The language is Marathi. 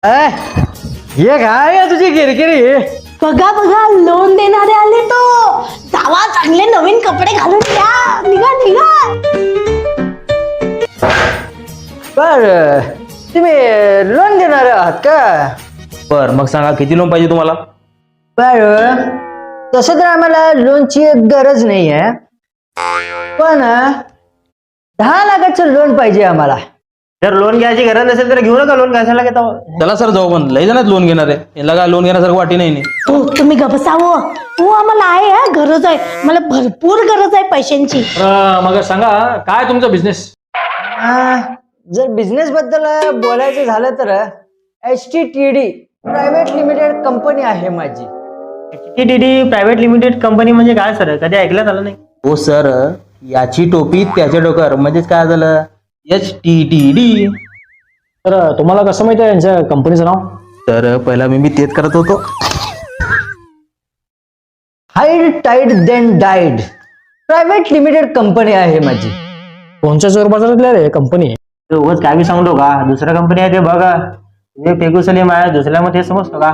हे काय तुझी किरकिरी? बघा बघा लोन देणारे आले तो. जावा चांगले नवीन कपडे घालून या. निघा निघा. बर तुम्ही लोन देणार आहात का? बर मग सांगा किती लोन पाहिजे तुम्हाला? बर तसं तर आम्हाला लोनची गरज नाही आहे, पण 10 लाखाचं लोन पाहिजे आम्हाला. जर लोन घ्यायची गरज नसेल तर घेऊ नका लोन. कशाला घेता? चला सर जाऊ, पण लय जणात लोन घेणार आहे, याला काय लोन घेण्यासारखं वाटी नाही. तुम्ही गबसावं. हो आम्हाला आहे हा, गरज आहे. मला भरपूर गरज आहे पैशांची. मग सांगा काय तुमचा बिझनेस? जर बिझनेस बद्दल बोलायचं झालं तर HTTD प्रायव्हेट लिमिटेड कंपनी आहे माझी. HTTD प्रायव्हेट लिमिटेड कंपनी म्हणजे काय सर? कधी ऐकण्यात आलं नाही. हो सर, याची टोपी त्याच्या डोक्यावर, म्हणजेच काय झालं HTTD. तर तुम्हाला कसं माहिती आहे यांच्या कंपनीचं नाव? तर पहिला मी तेच करत होतो. हाईड टाईड देन डाईड प्रायव्हेट लिमिटेड कंपनी आहे माझी. कोणच्या चोर बाजारातल्या रे कंपनी? उगाच काय बी सांगतो का? दुसऱ्या कंपनी आहे ते बघा. फेकू सलीम आहे दुसऱ्या मध्ये समजतो का?